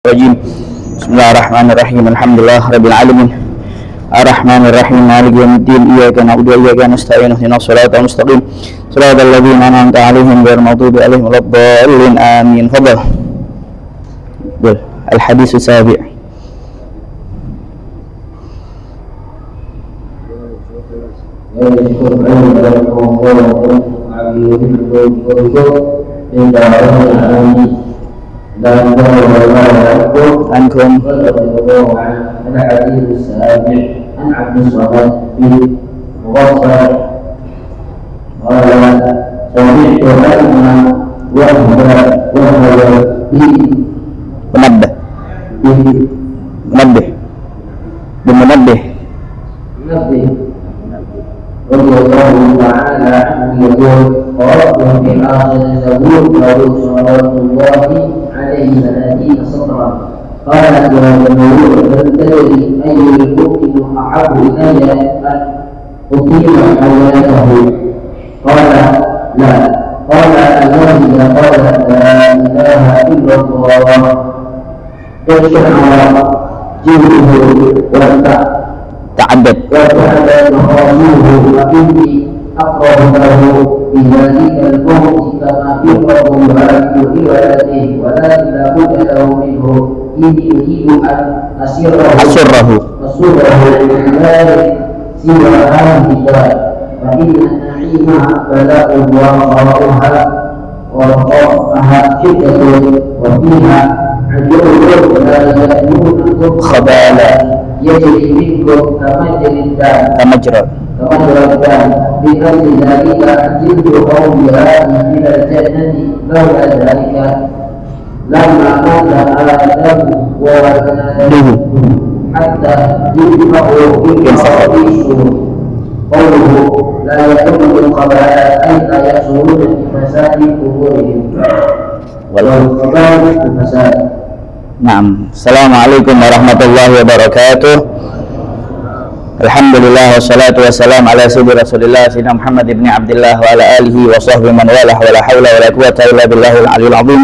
Rajim. Bismillahirrahmanirrahim. Alhamdulillah rabbil alamin. Arrahmanirrahim. Maliki yaumiddin. Iyyaka na'budu wa iyyaka nasta'in. Ihdinas siratal mustaqim. Siratal ladzina an'amta 'alaihim ghairil maghdubi 'alaihim waladdallin. Amin. Fadhal. Al-hadits as-sabi'. dan Ankum ada hadis sahabat an Abdus Samad bin Muwaffaq qala sami'tu anna wa Munabbih. رضي الله تعالى عنه يقول قرأت في آخر الزبور له صلوات الله عليه 30 سطرا قالت يا جمهور هل تدري أي المؤمن أحب إلي أن أقيم حياته؟ قال لا. قال الله إذا قالت لا إله إلا الله تشعر جلده ta'addad. وخرجوه وإني أقرب له بذلك الموت كما يقرب الوالد لولده ولكن لا بد له منه إني أريد أن أسره لا سوى هذه الدار فإن النعيم بلاء وقراءها ورقاءها شدة وفيها عجوب لا يأتونكم خبالا يجري منكم Tamajrad. الدم بأجل ذلك جلد قومها إلى الجنة لولا ذلك لما مات آدم وولده حتى يجمعوا في الشهور قوله لا يكون القبائل أي لا يشعرون بفساد قبورهم والقبائل بفساد. Naam. Assalamualaikum warahmatullahi wabarakatuh. Alhamdulillah wassalatu wassalamu ala sayyidina Rasulillah sayyidina Muhammad ibn Abdullah wa ala alihi wa sahbihi man walah wa la hawla wa la quwwata illa billahil aliyyil azim.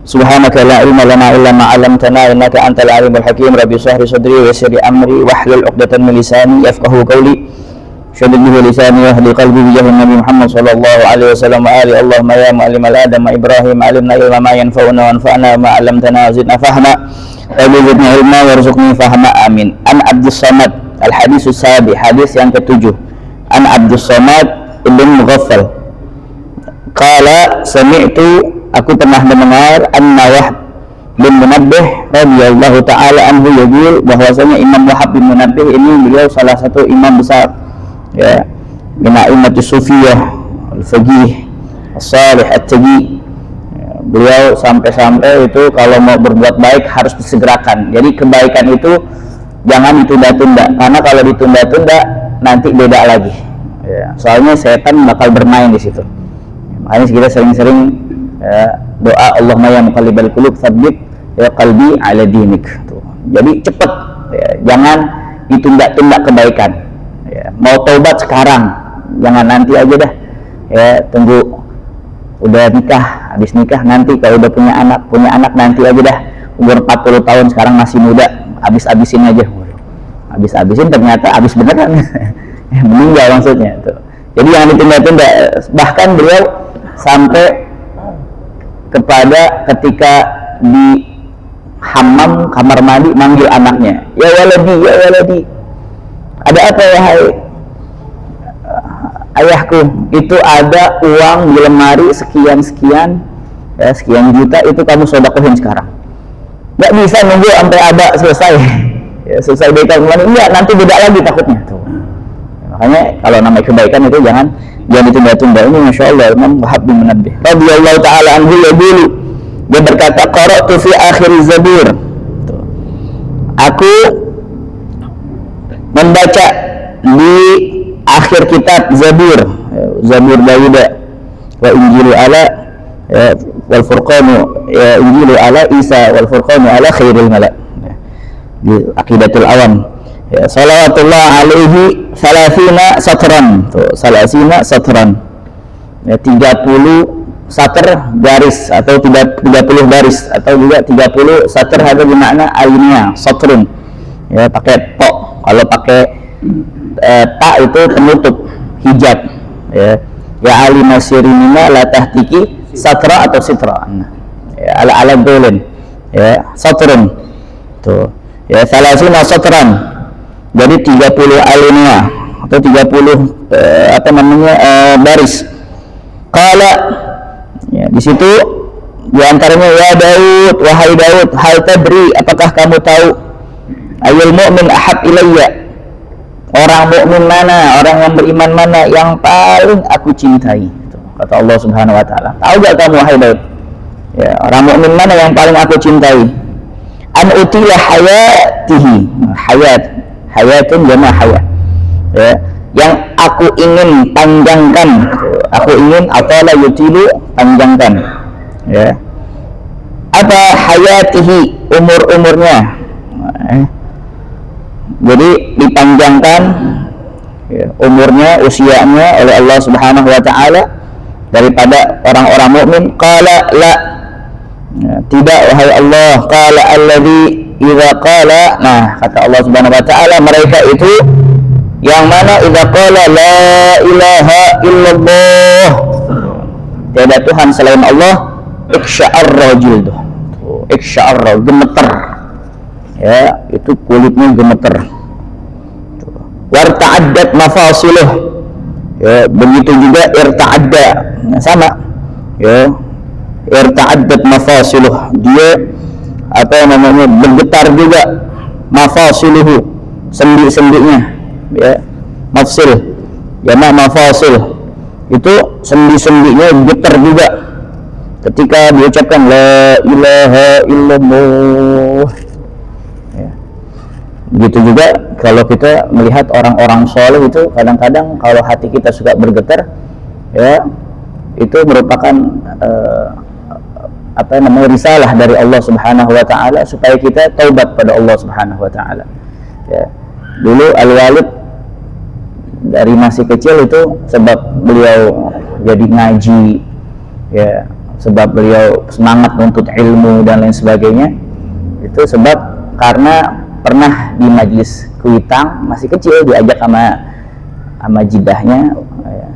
Subhanaka la ilma lana illa ma 'allamtana innaka antal alimul hakim. Rabbi shrah li sadri wa yassir li amri wahlul 'uqdatam min lisani yafqahu qawli. Syadid bihi lisani yahdi qalbi bi jahi Nabi Muhammad sallallahu alaihi wasallam wa ali Allahumma ya mu'allimal adam Ibrahim alimna ilma ma yanfa'una wa anfa'na ma 'allamtana zidna fahma wa zidna ilma warzuqni fahma amin. An Abdus Samad al-hadits as-sabi', hadis yang ke-7. An Abdus Samad ibn Mughaffal qala sami'tu, aku pernah mendengar anna Wahb bin Munabbih radhiyallahu ta'ala anhu yaqul, bahwasanya Imam Wahab bin Munabbih ini beliau salah satu imam besar ya, min a'immatus sufiyah al-faqih as-salih at-taqi. Beliau sampai-sampai itu kalau mau berbuat baik harus disegerakan. Jadi kebaikan itu jangan ditunda-tunda, karena kalau ditunda-tunda nanti beda lagi ya, soalnya setan bakal bermain di situ. Makanya kita sering-sering ya, doa Allahumma ya muqallibal qulub tsabbit ya qalbi ala dinik. Jadi cepat ya, jangan ditunda-tunda kebaikan ya. Mau taubat sekarang, jangan nanti aja dah ya, tunggu udah nikah, habis nikah nanti, kalau udah punya anak nanti aja dah, umur 40 tahun sekarang masih muda, habis-habisin aja. Habis-habisin ternyata habis beneran meninggal maksudnya tuh. Jadi jangan ditunda-tunda. Bahkan beliau sampai kepada ketika di hammam kamar mandi manggil anaknya, ya waladi, ada apa wahai ayahku? Itu ada uang di lemari sekian ya, sekian juta, itu kamu sedekahin sekarang. Nggak bisa nunggu sampai ada selesai ya, selesai baikal kembali, enggak, nanti beda lagi takutnya tuh. Makanya kalau namanya kebaikan itu jangan ditunda-tunda. Ini Masya Allah Imam Wahab bin Munabbih radhiyallahu ta'ala anhu yaqulu, dia berkata qara'tu fi akhir zabur, aku membaca di akhir kitab Zabur Dawud wa Injilu ala wal Furqanu Injilu ala Isa wal Furqanu ala khairil mala di Aqidatul Awam ya, salawatullah alaihi salasina satran tuh, salasina satran ya, 30 satr garis atau 30 baris atau juga 30 satr ada bermakna alinea satrun ya, pakai to. Kalau pakai ta itu penutup hijab ya. Ya ali masirinina la tahtiki satra atau sitra ya, ala golin ya, satrun tuh ya, salasuna satran, jadi 30 alinea atau 30 baris. Qala ya, di situ diantaranya ya Daud, wahai Daud, hal tadri, apakah kamu tahu ayul mu'min ahab ilayya, orang mukmin mana, orang yang beriman mana yang paling aku cintai, kata Allah Subhanahu wa taala. Tahu gak kamu wahai Daud ya, orang mukmin mana yang paling aku cintai? An utila hayatihi, hayatun jama' hayat ya, yang aku ingin panjangkan, aku ingin atala yutilu, panjangkan ya. Apa hayatihi, umurnya jadi dipanjangkan ya, umurnya, usianya oleh Allah Subhanahu wa taala daripada orang-orang mukmin. Qala la ya, tidak wahai Allah. Qala alladzi idza qala, nah kata Allah Subhanahu wa taala, mereka itu yang mana idza qala la ilaha illallah, tiada Tuhan selain Allah, iksya'arra jilduh, iksya'arra, gemeter ya, itu kulitnya gemeter. Warta'addat mafasiluh ya, begitu juga irta'adda sama ya, irta'addat mafasiluh, dia apa namanya, bergetar juga, mafasiluhu, sendi-sendinya ya, mafsil jama' mafasil, itu sendi-sendinya getar juga ketika diucapkan la ilaha illallah. Begitu juga kalau kita melihat orang-orang soleh itu kadang-kadang kalau hati kita suka bergetar ya, itu merupakan apa namanya, risalah dari Allah Subhanahu wa taala supaya kita taubat pada Allah Subhanahu wa taala ya. Dulu Al-Walid dari masih kecil itu sebab beliau jadi ngaji ya, sebab beliau semangat menuntut ilmu dan lain sebagainya, itu sebab karena pernah di majlis kuitang masih kecil diajak sama jidahnya ya,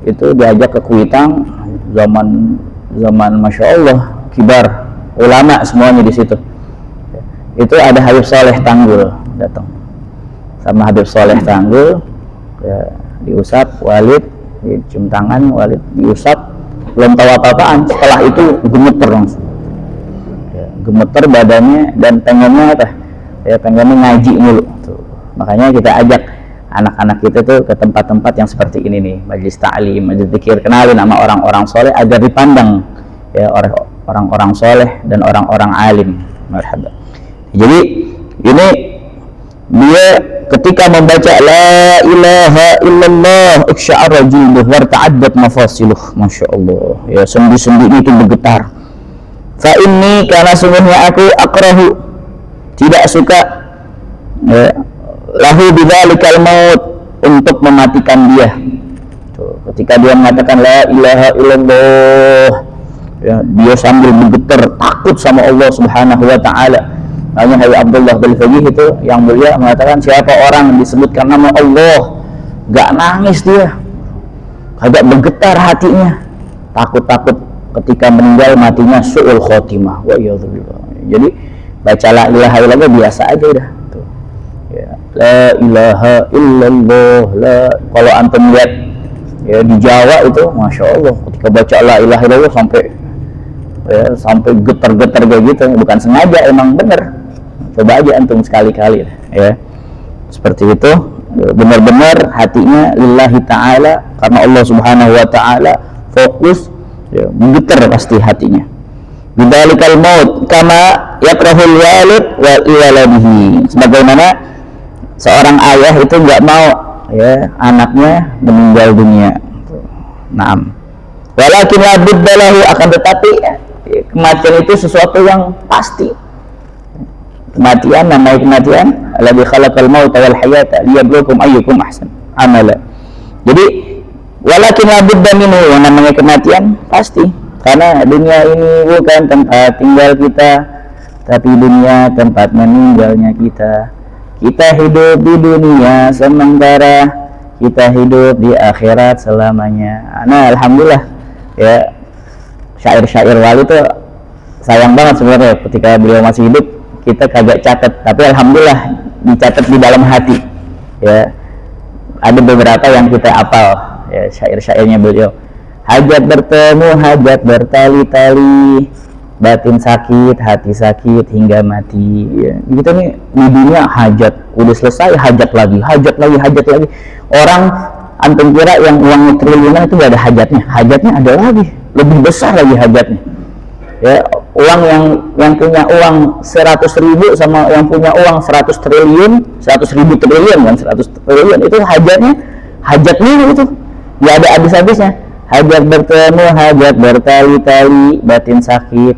itu diajak ke kuitang zaman Masya Allah kibar ulama semuanya di situ. Itu ada Habib Soleh Tanggul datang sama Habib Soleh Tanggul ya, diusap Walid, dicium tangan Walid, diusap, belum tahu apa-apaan, setelah itu gemeter langsung ya, gemeter badannya dan pengennya apa ya, pengen ngaji mulu tuh. Makanya kita ajak anak-anak kita tuh ke tempat-tempat yang seperti ini nih, majelis ta'lim, majelis zikir, kenalin sama orang-orang soleh agar dipandang ya oleh orang-orang soleh dan orang-orang alim. Marhaba. Jadi ini dia ketika membaca la ilaha illallah iksya'ara jilduh warta'addat mafasiluh, Masya Allah ya, sendi-sendinya itu bergetar. Fa inni, karena sungguhnya aku akrahu, tidak suka ya, lahu bidzalikal maut, untuk mematikan dia. Tuh, ketika dia mengatakan la ilaha illallah ya, dia sambil bergetar takut sama Allah Subhanahu wa taala. Hanya Habib Abdullah Al-Faqih itu yang mulia mengatakan, siapa orang disebutkan nama Allah gak nangis dia, agak bergetar hatinya, takut-takut ketika meninggal matinya su'ul khotimah wa iyadzubillah. Jadi baca la ilaha illallah biasa aja udah tuh ya, la ilaha illallah la. Kalau antum lihat ya di Jawa itu Masya Allah ketika baca la ilaha illallah sampai getar-getar kayak gitu, bukan sengaja, emang bener. Coba aja antum sekali-kali ya, seperti itu, benar-benar hatinya lillahi ta'ala, karena Allah Subhanahu wa ta'ala, fokus ya, getar pasti hatinya. Bidzalikal maut kama yakrahul walid wa waladihi, sebagaimana seorang ayah itu nggak mau ya anaknya meninggal dunia. Naam. Walakin la budda lahu, akan tetapi kematian itu sesuatu yang pasti. Kematian, namanya kematian, alladzi khalaqal mauta wal hayata liyabluwakum ayyukum ahsan amala. Jadi walakin la budda minhu, yang namanya kematian pasti. Karena dunia ini bukan tempat tinggal kita, tapi dunia tempat meninggalnya kita. Kita hidup di dunia sementara, kita hidup di akhirat selamanya. Nah, alhamdulillah ya, syair-syair wali itu sayang banget sebenarnya ketika beliau masih hidup kita kagak catat, tapi alhamdulillah dicatat di dalam hati ya. Ada beberapa yang kita hafal ya, syair-syairnya beliau. Hajat bertemu, hajat bertali-tali, batin sakit, hati sakit hingga mati ya. Gitu nih di dunia hajat udah selesai, hajat lagi. Orang antum kira yang uangnya triliunan itu gak ada hajatnya ada lagi, lebih besar lagi hajatnya ya. Uang yang punya uang 100.000 sama yang punya uang 100 triliun, 100.000 triliun kan, 100 triliun itu hajatnya itu gak ada habis-habisnya. Hajat bertemu, hajat bertali-tali, batin sakit,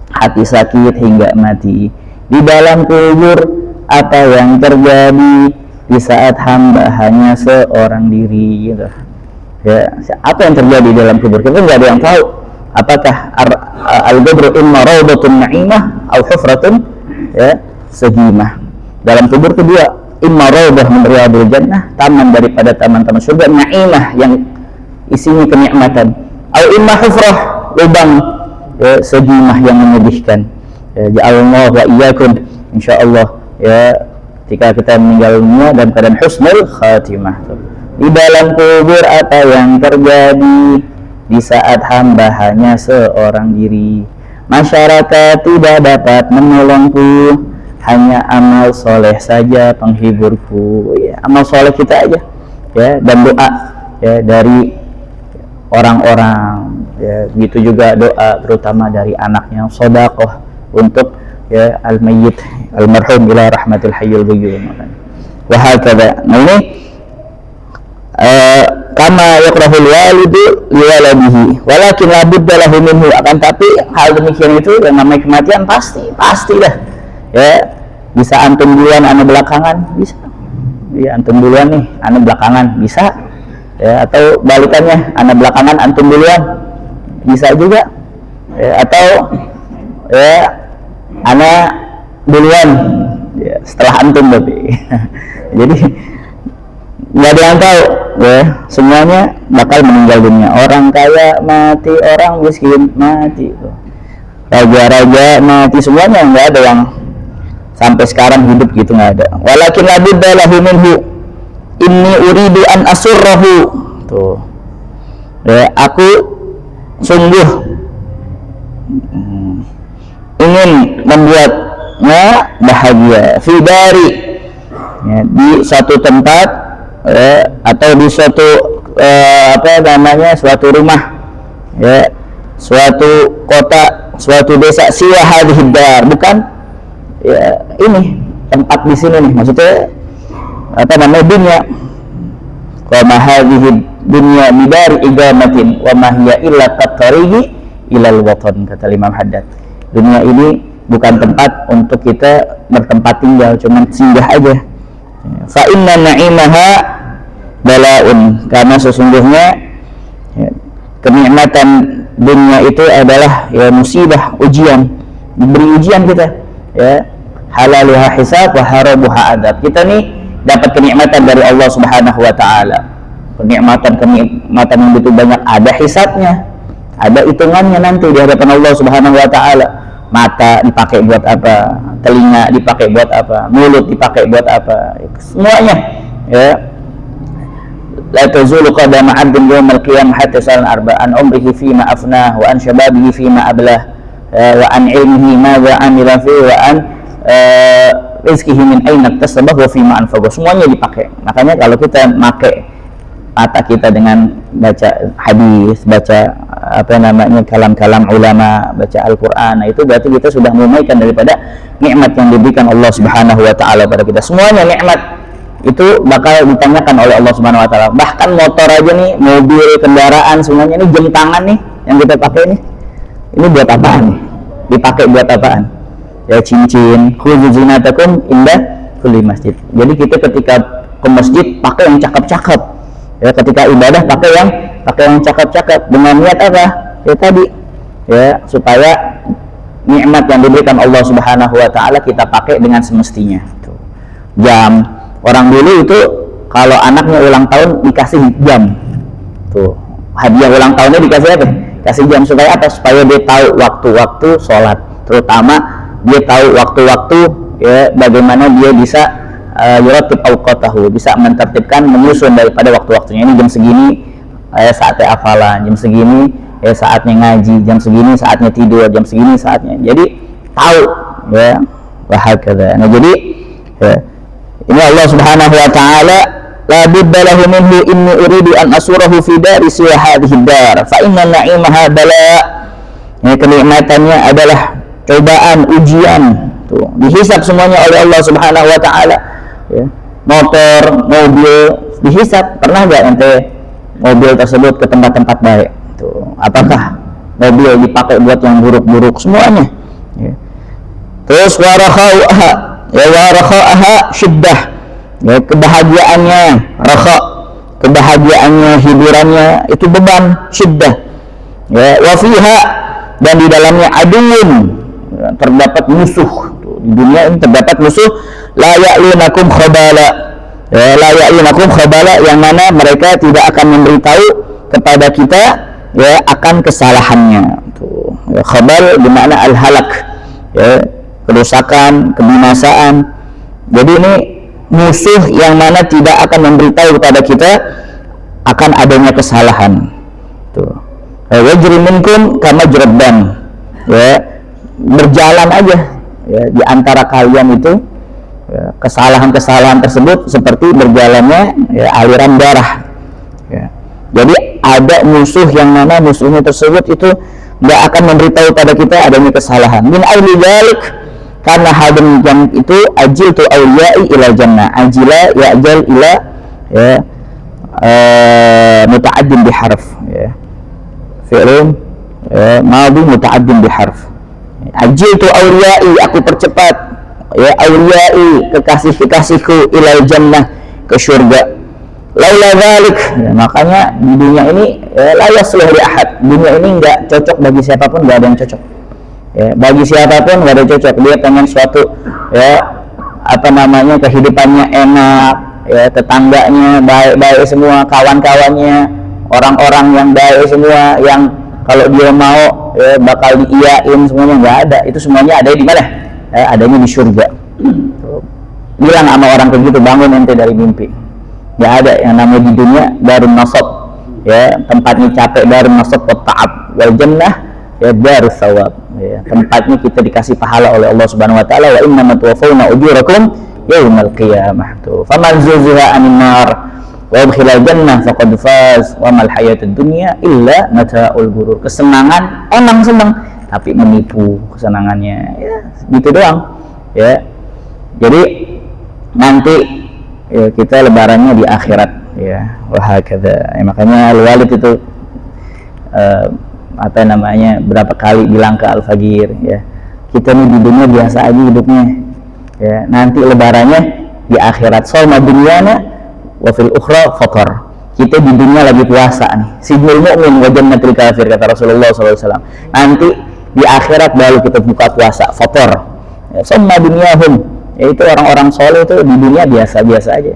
hati sakit hingga mati. Di dalam kubur apa yang terjadi di saat hamba hanya seorang diri gitu. Ya, apa yang terjadi di dalam kubur kita nggak ada yang tahu. Apakah al-qabru imma rawdatun na'imah atau hufratun ya sejimah. Dalam kubur kedua, imma rawdah min riyadil jannah, taman daripada taman-taman surga, na'imah yang isinya kenikmatan, atau imma hufrah, lubang ya, sejimah yang menyedihkan. Ya, ja'alna wa iyyakum insyaallah ya, ketika kita meninggal dunia dalam keadaan husnul khatimah. Di dalam kubur apa yang terjadi di saat hamba hanya seorang diri. Masyarakat tidak dapat menolongku, hanya amal soleh saja penghiburku ya, amal soleh kita aja ya, dan doa ya dari orang-orang ya, gitu juga doa terutama dari anaknya, sedekah untuk ya al-mayyit al-marhum ila rahmatil hayyul qayyum wa hakadha. Nah ini kama yakrahul walidu liwaladihi walakin la budda lahu minhu, akan tapi hal demikian itu yang namanya kematian pasti dah ya. Bisa antum duluan ane belakangan, bisa ya, antum duluan nih ane belakangan bisa ya, atau balikannya anak belakangan antum duluan bisa juga ya, atau ya anak duluan ya, setelah antum berarti. Jadi nggak ada yang tahu ya, semuanya bakal meninggal dunia. Orang kaya mati, orang miskin mati, raja-raja mati, semuanya nggak ada yang sampai sekarang hidup gitu, nggak ada. Walakin labudda lahu minhu inni uridu an asurrahu tuh ya, aku sungguh ingin membuatnya bahagia fi dari ya, di suatu tempat ya, atau di suatu suatu rumah ya, suatu kota, suatu desa, siwa hadhihi dar, bukan ya ini tempat di sini nih, maksudnya dunia. Wa ma hadhihi dunya bidari igamatin wa ma hiya illa qattariqi ilal watan, kata Imam Haddad. Dunia ini bukan tempat untuk kita bertempat tinggal, cuman singgah aja. Fa inna na'imaha balaun, karena sesungguhnya ya, kenikmatan dunia itu adalah ya musibah, ujian, diberi ujian kita ya. Halaluha hisab wa harabuha adab. Kita nih dapat kenikmatan dari Allah Subhanahu wa taala. Kenikmatan yang begitu banyak, ada hisabnya, ada hitungannya nanti di hadapan Allah Subhanahu wa taala. Mata dipakai buat apa? Telinga dipakai buat apa? Mulut dipakai buat apa? Semuanya ya. La tazulu qadama 'abdin yawmal qiyamah hatta sa'al arba'an umrihi fima afnah wa an shababihi fima ablah wa an ilmihi madza 'amila fi wa an rizkihi min aina iktasabah wa fima anfaqah. Semuanya dipakai. Makanya kalau kita pakai mata kita dengan baca hadis, baca kalam-kalam ulama, baca Al-Qur'an, itu berarti kita sudah menunaikan daripada nikmat yang diberikan Allah Subhanahu wa taala pada kita. Semuanya nikmat itu bakal ditanyakan oleh Allah Subhanahu wa taala. Bahkan motor aja nih, mobil, kendaraan, semuanya ini jam tangan nih yang kita pakai nih. Ini buat apaan nih? Dipakai buat apaan? Ya cincin, khudzu zinatakum inda kulli masjid. Jadi kita ketika ke masjid pakai yang cakep-cakep. Ya ketika ibadah pakai yang cakep-cakep, dengan niat apa? Ya tadi ya, supaya nikmat yang diberikan Allah Subhanahu wa taala kita pakai dengan semestinya. Tuh. Jam, orang dulu itu kalau anaknya ulang tahun dikasih jam. Tuh, hadiah ulang tahunnya dikasih apa? Kasih jam supaya apa? Supaya dia tahu waktu-waktu sholat, terutama dia tahu waktu-waktu, ya, bagaimana dia bisa yuratib awqatahu, bisa mentertibkan, menyusun daripada waktu-waktunya. Ini jam segini saatnya hafalan, jam segini saatnya ngaji, jam segini saatnya tidur, jam segini saatnya. Jadi tahu, ya, wahakadha. Nah, jadi ya, ini Allah Subhanahu wa taala, la budda lahu minhu inni uridu an asurahu fi dari siwa hadhihi dar fa inna na'imaha bala. Ya, kenikmatannya adalah cobaan, ujian. Tuh, dihisab semuanya oleh Allah Subhanahu wa taala. Ya. Motor, mobil dihisab. Pernah enggak ente mobil tersebut ke tempat-tempat baik? Tuh, apakah mobil dipakai buat yang buruk-buruk? Semuanya. Ya. Terus warakha'aha, ya, warakha'aha syiddah. Ya, kebahagiaannya, rakha, kebahagiaannya, hiburannya itu beban, syiddah. Ya, wa fiha, dan di dalamnya aduun, ya, terdapat musuh. Tuh, di dunia ini terdapat musuh, la ya'lunakum khabala. Ya, la ya'lunakum khabala, yang mana mereka tidak akan memberitahu kepada kita, ya, akan kesalahannya. Tuh, ya, khabal bermakna al-halak, ya, kerusakan, kebinasaan. Jadi ini musuh yang mana tidak akan memberitahu kepada kita akan adanya kesalahan. Tuh, wajri minkum kama jurban, ya, berjalan aja, ya, di antara kalian itu, ya, kesalahan-kesalahan tersebut seperti berjalannya, ya, aliran darah. Ya. Jadi ada musuh yang mana musuhnya tersebut itu nggak akan memberitahu pada kita adanya kesalahan. Min auli dzalik, karena hal demikian itu, ajil tu awliyai ila jannah, ajila ya'jal ila, ya, muta'addin biharf, ya, fi'lun madhi muta'addin biharf. Ajil tu awliyai, aku percepat, ya, awliyai, kekasih-kekasihku, ila jannah, ke surga. Laula dzalik, ya, makanya di dunia ini, ya, la yasluh li ahad, dunia ini enggak cocok bagi siapapun, enggak ada yang cocok. Ya, bagi siapapun enggak ada yang cocok. Dia pengen suatu, ya, apa namanya, kehidupannya enak, ya, tetangganya baik-baik semua, kawan-kawannya orang-orang yang baik semua, yang kalau dia mau, ya, bakal diiyain, semuanya enggak ada. Itu semuanya ada di mana? Ya, adanya di surga. Bilang sama orang kayak gitu, bangun ente dari mimpi. Nggak ada yang namanya di dunia darun nasab, ya, tempatnya capek, darun nasab wa ta'ab, wal jannah, ya, darus thawab, ya, tempatnya kita dikasih pahala oleh Allah Subhanahu wa taala. Wa inna tuwaffawna ujurakum yaumal qiyamah. Tuh, faman zuziha 'anil nar wa udkhilal jannah faqad faz wa mal hayatud dunya illa mata'ul ghurur. Kesenangan emang senang, tapi menipu kesenangannya, ya, gitu doang, ya. Jadi nanti, ya, kita lebarannya di akhirat, ya, wahakadha. Ya, makanya Al-Walid itu apa namanya, berapa kali bilang ke Al-Fagir, ya, kita nih di dunia biasa aja hidupnya, ya, nanti lebarannya di akhirat. Shauma dunyana wa fil ukhra fatar. Kita di dunia lagi puasa nih, sijnul mu'min wa jannatul kafir, kata Rasulullah SAW. Nanti di akhirat baru kita buka puasa, fatar. Ya, shauma dunyahum, yaitu orang-orang soleh itu di dunia biasa-biasa aja.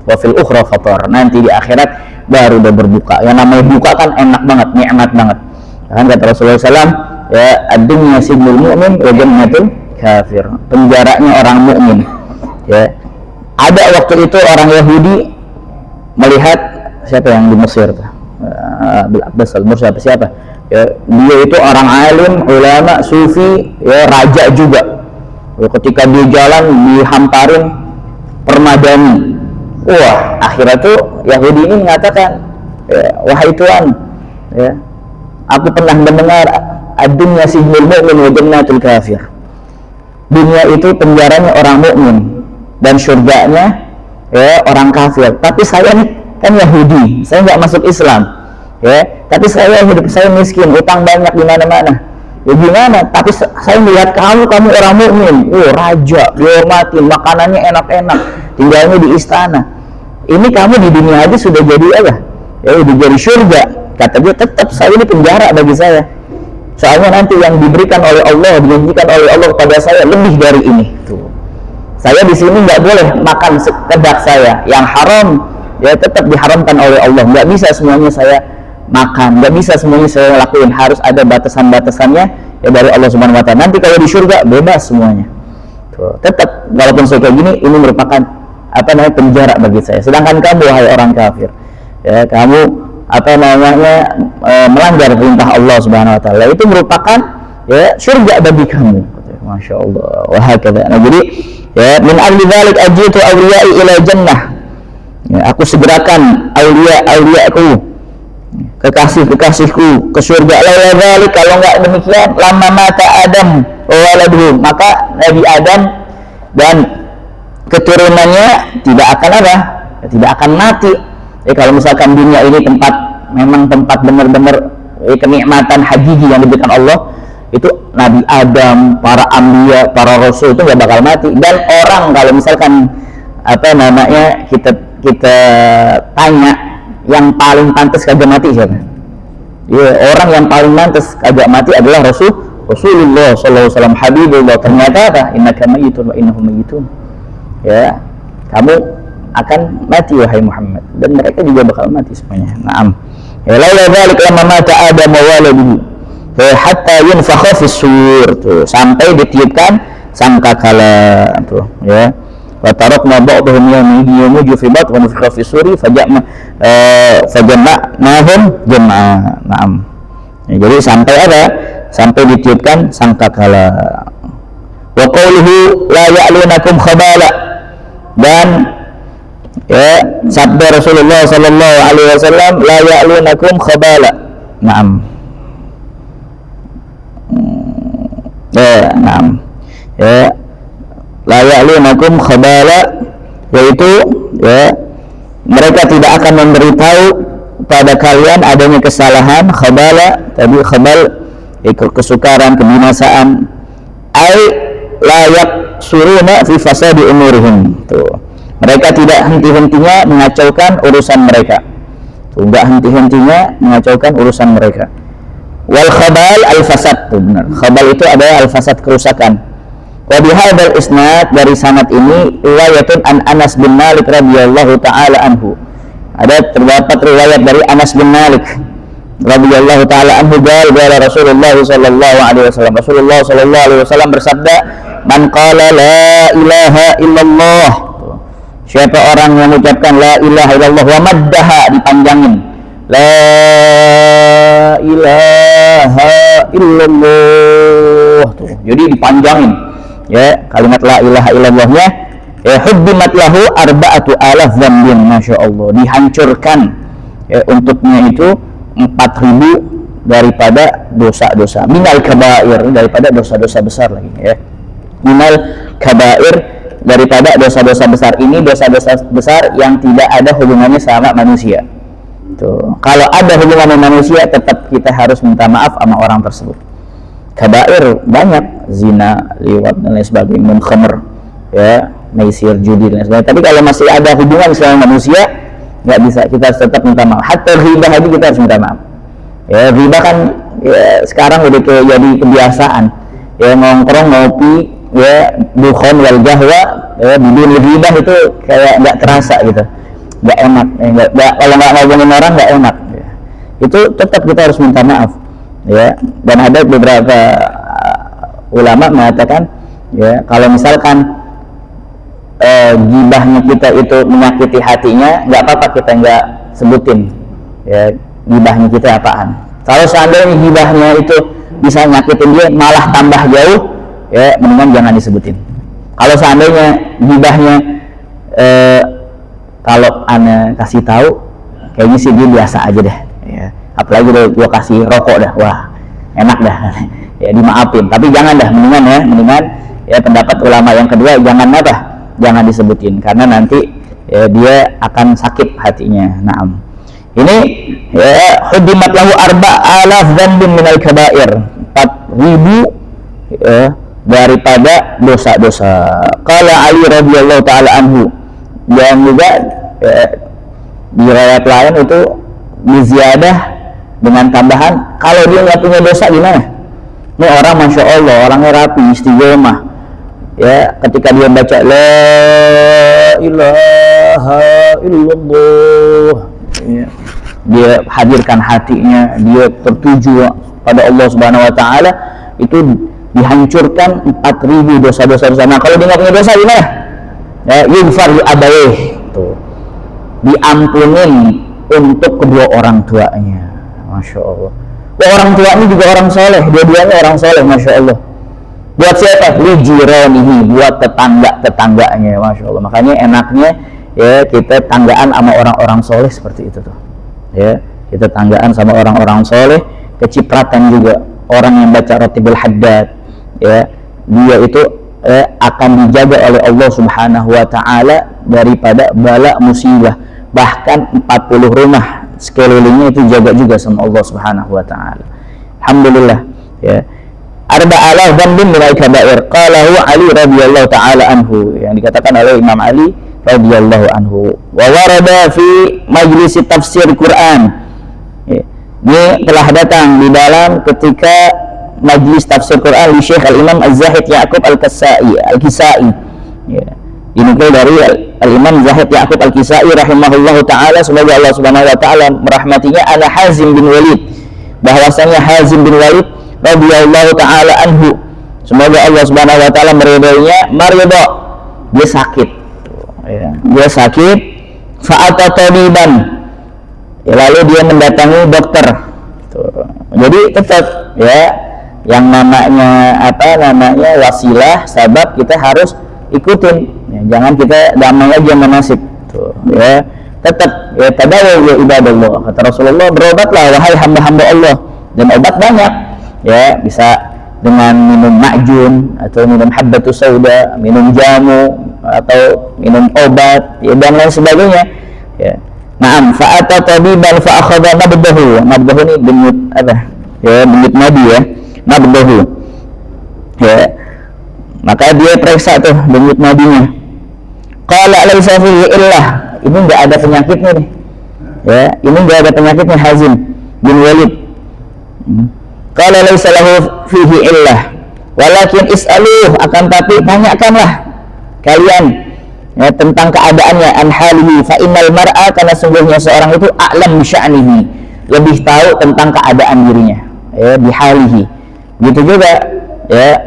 Wafil ukhra fatar, nanti di akhirat baru udah berbuka. Yang namanya buka kan enak banget, nikmat banget. Kan kata Rasulullah SAW, ya, ad-dunya sijnul mu'min wa jannatul kafir, penjaranya orang mukmin. Ya, ada waktu itu orang Yahudi melihat siapa yang di Mesir, Bil Abbas al-Mursi, siapa? Ya, dia itu orang alim, ulama, sufi, ya, raja juga. Ketika dia jalan dihamparin permadani. Wah, akhirnya tuh Yahudi ini mengatakan, ya, wahai Tuhan, ya, aku pernah mendengar ad-dunya sijnul mu'min wa jannatul kafir. Dunia itu penjaranya orang mukmin dan surganya, ya, orang kafir. Tapi saya nih kan Yahudi, saya nggak masuk Islam, ya. Tapi saya hidup saya miskin, utang banyak di mana-mana. Ya gimana? Tapi saya melihat kamu orang mukmin, raja, dihormatin, makanannya enak-enak, tinggalnya di istana. Ini kamu di dunia aja sudah jadi apa? Ya udah jadi surga. Kata dia, tetap saya ini penjara bagi saya. Soalnya nanti yang diberikan oleh Allah, dijanjikan oleh Allah kepada saya lebih dari ini. Tuh. Saya di sini nggak boleh makan sekedar saya, yang haram ya tetap diharamkan oleh Allah. Nggak bisa semuanya saya makan, nggak bisa semuanya saya lakuin, harus ada batasan-batasannya ya dari Allah Subhanahu Wa Taala. Nanti kalau di surga bebas semuanya. Tuh. Tetap walaupun saya kayak gini, ini merupakan penjara bagi saya. Sedangkan kamu wahai orang kafir, ya kamu melanggar perintah Allah Subhanahu Wa Taala, itu merupakan ya surga bagi kamu. Masya Allah. Wahakadha. Nah, jadi ya min ahli dzalik ajitu awliyai ila jannah. Ya, aku segerakan auliaku, kekasih-kekasihku ke surga. Laila dzalik, kalau enggak demikian, lama mata Adam wa waladuhu, maka Nabi Adam dan keturunannya tidak akan mati. Kalau misalkan dunia ini memang tempat benar-benar kenikmatan hakiki yang diberikan Allah, itu Nabi Adam, para anbiya, para rasul itu nggak bakal mati. Dan orang kalau misalkan kita tanya yang paling pantas kagak mati siapa? Ya, orang yang paling pantas kagak mati adalah Rasulullah sallallahu alaihi wasallam, Habibullah. Ternyata apa? Innaka mayyitun wa innahum mayyitun. Ya, kamu akan mati wahai Muhammad, dan mereka juga bakal mati semuanya. Naam. Ya laula dzalik lama mata Adam wa waladuhu hatta yunfakha fis sur, sampai ditiupkan sangkakala tuh ya. Wa tarakna ba'dhum yamuju fi batn wa nufikha fis suri fajama'nahum jam'a. Naam. Ya, jadi sampai ditiupkan sangkakala. Wa qawluhu la ya'lunakum khabala, dan ya sabda Rasulullah sallallahu alaihi wasallam, la ya'lunakum khabala. Naam. Naam. Ya, la ya'lunakum khabala, yaitu ya mereka tidak akan memberitahu pada kalian adanya kesalahan. Khabala tadi, khabal kesukaran, kebinasaan. Ai la yaksuruna fi fasadi umurihim. Tuh. Mereka tidak henti-hentinya mengacaukan urusan mereka. Enggak henti-hentinya mengacaukan urusan mereka. Wal khabal al-fasad. Benar. Khabal itu adalah al-fasad, kerusakan. Wa bihadzal isnad, dari sanad ini riwayatun an Anas bin Malik radhiyallahu taala anhu. Terdapat riwayat dari Anas bin Malik radhiyallahu taala anhu, qala Rasulullah sallallahu alaihi wasallam. Rasulullah sallallahu alaihi wasallam bersabda, "Man qala la ilaha illallah." Siapa orang yang mengucapkan la ilaha illallah wa maddaha, dipanjangin, la ilaha illallah tuh, jadi dipanjangin ya kalimat la ilaha illallahnya, ya hubbimat lahu arba'atu alaf dzambin, masya Allah, dihancurkan ya untuknya itu 4.000 daripada dosa-dosa, minal kabair, daripada dosa-dosa besar lagi ya, minal kabair, daripada dosa-dosa besar. Ini dosa-dosa besar yang tidak ada hubungannya sama manusia. Tuh. Kalau ada hubungan dengan manusia, tetap kita harus minta maaf sama orang tersebut. Kabair banyak, zina, liwat dan lain sebagainya, khamr, ya, maisir, judi dan lain sebagainya. Tapi kalau masih ada hubungan sama manusia, nggak bisa, kita harus tetap minta maaf. Hatta riba aja kita harus minta maaf. Ya, riba kan ya, sekarang udah jadi kebiasaan. Ya, nongkrong, ngopi, ya dukhon wal jahwa, ya bidun ghibah itu kayak nggak terasa gitu, nggak enak, kalau nggak ngomongin orang nggak enak ya. Itu tetap kita harus minta maaf ya. Dan ada beberapa ulama mengatakan ya kalau misalkan gibahnya kita itu menyakiti hatinya, nggak apa-apa kita nggak sebutin ya gibahnya kita apaan. Kalau seandainya gibahnya itu bisa nyakitin dia malah tambah jauh, ya mendingan jangan disebutin. Kalau seandainya gibahnya kalau ana kasih tahu kayaknya sih dia biasa aja deh ya. Apalagi gua kasih rokok dah, wah enak dah ya, dimaafin. Tapi jangan dah, mendingan ya pendapat ulama yang kedua, jangan disebutin, karena nanti ya, dia akan sakit hatinya. Naam. Ini ya hudimat lahu arba'alaf dzambin minal kabair, 4.000 ya, daripada dosa-dosa. Qala Ali radhiyallahu taala anhu, dan juga di riwayat lain itu biziyadah dengan tambahan, kalau dia nggak punya dosa gimana? Ini orang masya Allah, orangnya rapi, istiqomah. Ya, ketika dia baca la ilaha illallah, ya, dia hadirkan hatinya, dia tertuju pada Allah Subhanahu Wa Taala, itu dihancurkan 4.000 dosa-dosa. Nah, kalau dia nggak punya dosa gimana? Ya, yughfar li abaih, diampunin untuk kedua orang tuanya. Masya Allah. Wah, orang tuanya juga orang soleh, dua-duanya orang soleh, masya Allah. Buat siapa? Li jiranihi, buat tetangga-tetangganya, masya Allah. Makanya enaknya ya kita tanggaan sama orang-orang soleh seperti itu tuh. Ya, kita tanggaan sama orang-orang soleh, kecipratan juga. Orang yang baca Ratibul Haddad, ya, dia itu akan dijaga oleh Allah Subhanahu Wa Taala daripada bala musibah. Bahkan 40 rumah sekelilingnya itu jaga juga sama Allah Subhanahu Wa Taala. Alhamdulillah. Ya. Arba'alah dzambin min al-kaba'ir. Qalahu Ali radhiyallahu taala anhu, yang dikatakan oleh Imam Ali radhiyallahu anhu. Wa warada fi majlis tafsir Quran. Ya. Ini telah datang di dalam ketika majlis tafsir Quran di Syekh Al-Imam Az-Zahid Ya'qub Al-Kisai. Ya. Dinukil dari Al-Imam Zahid Ya'qub Al-Kisai rahimahullahu ta'ala, semoga Allah Subhanahu Wa Ta'ala merahmatinya, ala Hazim bin Walid, bahwasanya Hazim bin Walid radhiyallahu ta'ala anhu, semoga Allah Subhanahu Wa Ta'ala meridainya, marido, dia sakit, ya. Dia sakit, fa'ata tabiban, ya, lalu dia mendatangi dokter. Jadi tetap ya, yang namanya wasilah, sabab kita harus ikutin, ya, jangan kita damai aja menasib tuh, ya. Tetap ya, tadawu ya ibadallah, kata Rasulullah, berobatlah wahai hamba-hamba Allah, dan obat banyak, ya, bisa dengan minum ma'jun atau minum habbatus sauda, minum jamu atau minum obat, ya, dan lain sebagainya, ya. Naam, fa'ata tabiban fa'akhadha nabdahu. Nabdahu ini denyut apa? Ya, denyut nadi ya. Nabdahu. Ya. Maka dia periksa tuh denyut nadinya. Qala laisa fihi illah. Ini enggak ada penyakitnya nih. Ya, ini enggak ada penyakitnya Hazim bin Walid. Qala laisa lahu fihi illah. Walakin is'aluh, akan tapi tanyakanlah kalian, ya, tentang keadaannya, an halihi, fa innal mar'a, karena sungguhnya seorang itu a'lam sya'nihi, lebih tahu tentang keadaan dirinya, ya, bihalihi. Gitu juga ya,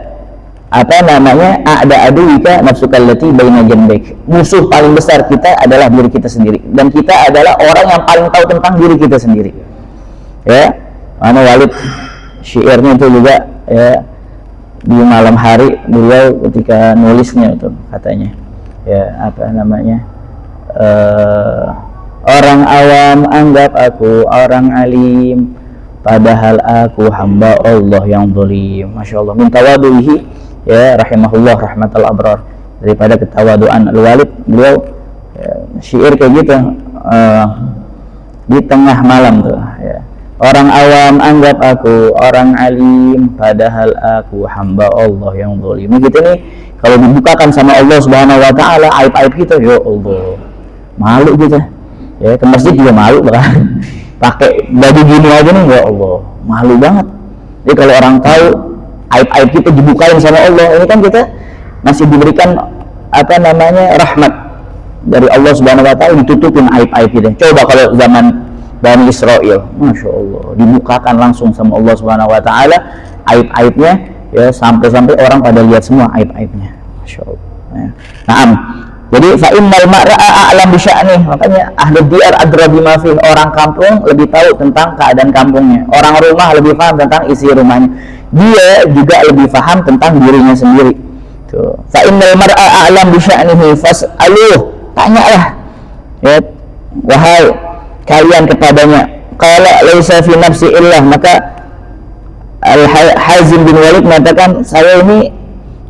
a'da aduika nafsukal lati baina janbik, musuh paling besar kita adalah diri kita sendiri, dan kita adalah orang yang paling tahu tentang diri kita sendiri, ya. Mana Walid syairnya itu juga, ya, di malam hari beliau ketika nulisnya itu katanya, ya, orang awam anggap aku orang alim, padahal aku hamba Allah yang zalim. Masya Allah, min tawaduhi, ya, rahimahullah rahmatal abrar, daripada ketawaduan Al-Walid, beliau, ya, syair kayak gitu, di tengah malam tuh, ya. Orang awam anggap aku orang alim, padahal aku hamba Allah yang zalim. Gitu nih, kalau dibukakan sama Allah Subhanahu Wa Ta'ala aib-aib kita, ya Allah, malu kita, ya, ke masjid juga malu bahkan pakai baju gini aja nih, ya Allah, malu banget. Jadi kalau orang tahu aib-aib kita dibukain sama Allah, ini kan kita masih diberikan rahmat dari Allah Subhanahu Wa Ta'ala, ditutupin aib-aib kita. Coba kalau zaman Bani Israel, masya Allah, dibukakan langsung sama Allah Subhanahu Wa Ta'ala aib-aibnya, ya, sampai-sampai orang pada lihat semua aib-aibnya, masya Allah, ya. Naam, jadi fa innal mar'a a'lam bi sya'nih, makanya ahli diyar adra bima fih, orang kampung lebih tahu tentang keadaan kampungnya, orang rumah lebih paham tentang isi rumahnya, dia juga lebih paham tentang dirinya sendiri. Tuh, fa innal mar'a a'lam bi sya'nihi fas'aluh, tanyalah, ya, wahai kalian kepadanya. Qala laisa fi nafsi illah, maka Al-Hazim bin Walid mengatakan, saya ini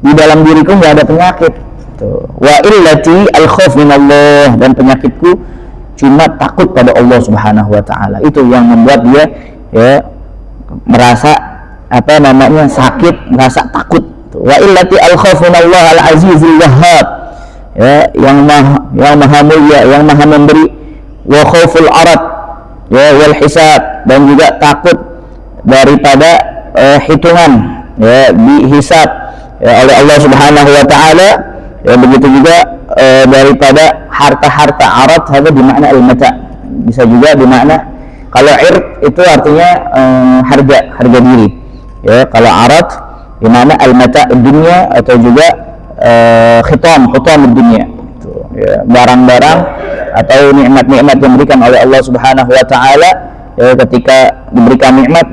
di dalam diriku nggak ada penyakit. Wa illati al-khauf min Allah, dan penyakitku cuma takut pada Allah Subhanahu Wa Ta'ala. Itu yang membuat dia, ya, merasa sakit, merasa takut. Wa illati al-khauf min Allah al-Azizul Wahhab, ya, yang maha mulia, yang maha memberi. Wa khauful arad, ya, wal hisab, dan juga takut daripada hitungan, ya, dihisab ya, oleh Allah Subhanahu wa taala. Ya, begitu juga daripada harta-harta arad, ada di makna al-mata. Bisa juga di makna, kalau ird itu artinya harga diri. Ya, kalau arad di makna al-mata dunia, atau juga khitam dunia. Ya, barang-barang atau nikmat-nikmat yang diberikan oleh Allah Subhanahu wa taala, ya, ketika diberikan nikmat,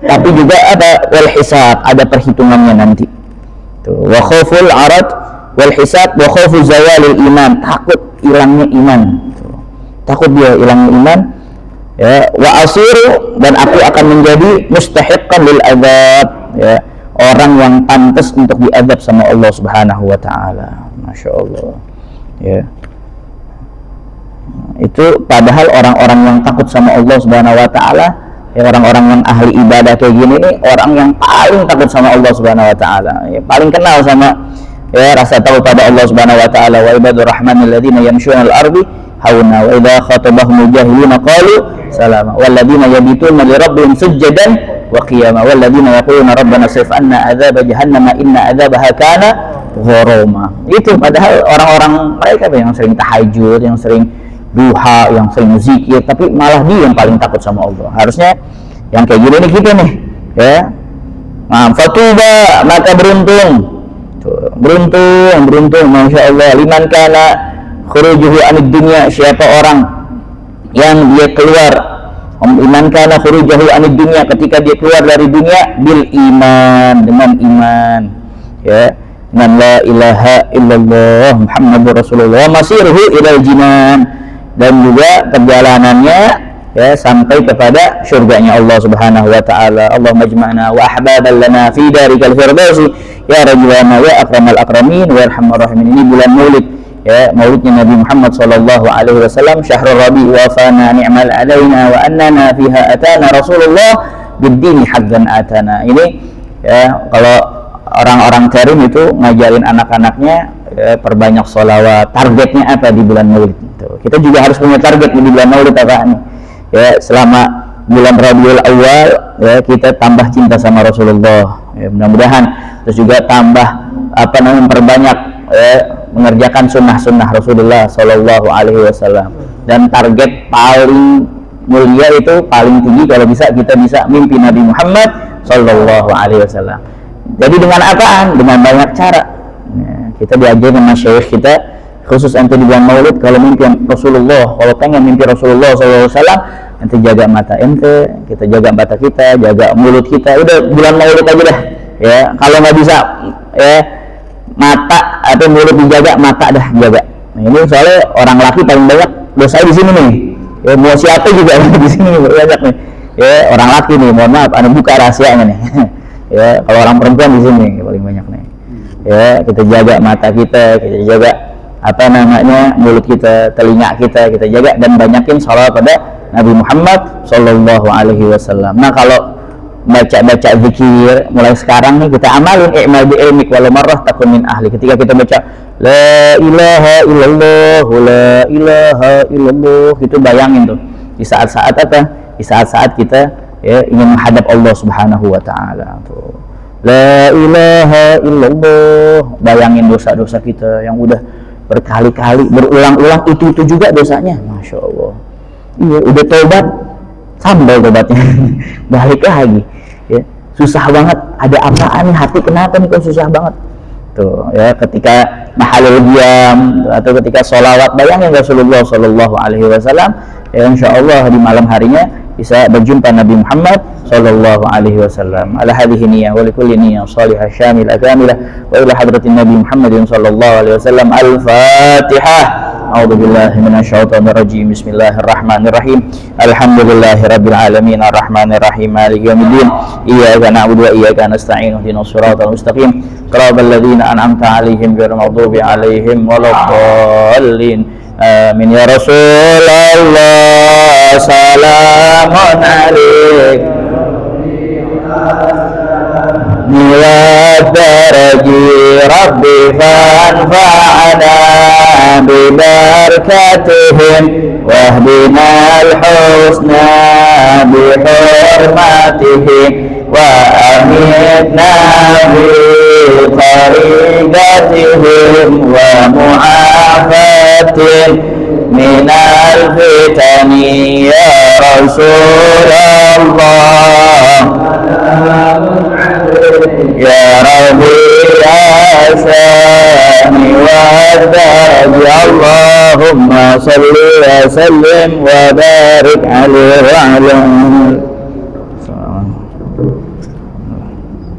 tapi juga ada wal hisab, ada perhitungannya nanti. Tuh, wa khauful arad wal hisab wa khaufu zawalil iman, takut hilangnya iman. Tuh, takut dia hilangnya iman. Ya, wa asiru, dan aku akan menjadi mustahiqqan lil adzab, ya, orang yang pantas untuk diazab sama Allah Subhanahu wa taala. Masya Allah. Ya, itu padahal orang-orang yang takut sama Allah Subhanahu wa taala, ya, orang-orang yang ahli ibadah kayak gini nih, orang yang paling takut sama Allah Subhanahu wa taala, ya, paling kenal sama, ya, rasa tahu pada Allah Subhanahu wa taala. Wa ibadur rahmanil ladzina yamshuna al-ardi hauna wa idza khatabahumul jahiluna qalu salama wal ladzina yabituna li rabbihim sujadan wa qiyama wal ladzina yaquluna rabbana srif anna adzab jahannama inna adzabaha kana gharama. Itu padahal orang-orang mereka yang sering tahajud, yang sering duha, yang sering zikir, tapi malah dia yang paling takut sama Allah. Harusnya yang kayak gini nih kita nih, ya. Nah, fatuba, maka beruntung. Beruntung, masya Allah. Liman kana khurujuhu anid dunya, siapa orang yang dia keluar, liman kana khurujuhu anid dunya, ketika dia keluar dari dunia bil iman, dengan iman, ya, dengan la ilaha illallah Muhammadur Rasulullah, masiruhu ilal jinan, dan juga perjalanannya, ya, sampai kepada surganya Allah Subhanahu wa taala. Allahumma ijma'na wa ahbaban lana fi darikal firdausi ya rajulana ya akramal akramin wa arhamar rahimin. Ini bulan Maulid, ya, maulidnya Nabi Muhammad sallallahu alaihi wasallam. Syahrul Rabi wa fana ni'mal alaina wa annana fiha atana Rasulullah bid-dini haqqan atana. Ini, ya, kalau orang-orang karim itu ngajarin anak-anaknya, ya, perbanyak sholawat. Targetnya apa di bulan Maulid? Tuh, kita juga harus punya target di bulan Maulid apa nih? Ya, selama bulan Rabiul Awal, ya, kita tambah cinta sama Rasulullah. Ya, mudah-mudahan. Terus juga tambah memperbanyak, ya, mengerjakan sunnah-sunnah Rasulullah Shallallahu Alaihi Wasallam. Dan target paling mulia itu, paling tinggi, kalau bisa kita bisa mimpi Nabi Muhammad Shallallahu Alaihi Wasallam. Jadi dengan apaan? Dengan banyak cara. Ya, kita diajarin sama syekh kita, khusus ente di bulan Maulid, kalau mimpi Rasulullah, kalau pengen mimpi Rasulullah SAW, ente jaga mata ente, kita jaga mata kita, jaga mulut kita. Udah bulan Maulid aja dah. Ya, kalau nggak bisa, ya, mata atau mulut dijaga, mata dah jaga. Nah, ini soalnya orang laki paling banyak dosa di sini nih. Ya, mau siapa juga di sini banyak nih. Ya, orang laki nih, mohon maaf, anda buka rahasianya nih. Ya, kalau orang perempuan di sini paling banyak nih. Ya, kita jaga mata kita jaga mulut kita, telinga kita jaga, dan banyakin sholawat pada Nabi Muhammad Sallallahu Alaihi Wasallam. Nah, kalau baca zikir mulai sekarang nih kita amalin, i'mal bi ilmik walau marrah takun min ahli. Ketika kita baca la ilaha illallah, la ilaha illallah, itu bayangin tuh di saat-saat apa? Di saat-saat kita, ya, ingin menghadap Allah Subhanahu wa taala tuh. La ilaha illallah, bayangin dosa-dosa kita yang udah berkali-kali, berulang-ulang, itu juga dosanya. Masya Allah. Iya, udah tobat, sambal tobatnya. Balik lagi, ya. Susah banget, ada apaan nih, hati kenapa nih kok susah banget tuh, ya, ketika mahalul diam atau ketika sholawat, bayangin Rasulullah Shallallahu Alaihi Wasallam, ya, insya Allah di malam harinya bisa berjumpa Nabi Muhammad Sallallahu Alaihi Wasallam. Ala hadhihi niyyah wa likulli niyyah salihah syamilah kamilah wa ila hadratin Nabi Muhammadin Sallallahu Alaihi Wasallam. Al-Fatihah. A'udzu billahi minasyaitonir rajim. Bismillahirrahmanirrahim. Alhamdulillahirabbil alamin arrahmanir rahim maliki yaumiddin. Iyyaka na'budu wa iyyaka nasta'in ihdinas siratal mustaqim. Shiratal ladzina an'amta 'alaihim ghairil maghdubi 'alaihim waladdallin. Amin ya Rasulullah. Salamun alaik. Niwadzaraji Rabbi fanfa'ana bibarakatihim wahdinal husna bihurmatihim وأمتنا بطريقتهم ومعافاة من الفتن يا رسول الله يا ربيع الشان والدرج اللهم صل وسلم وبارك عليه وعلى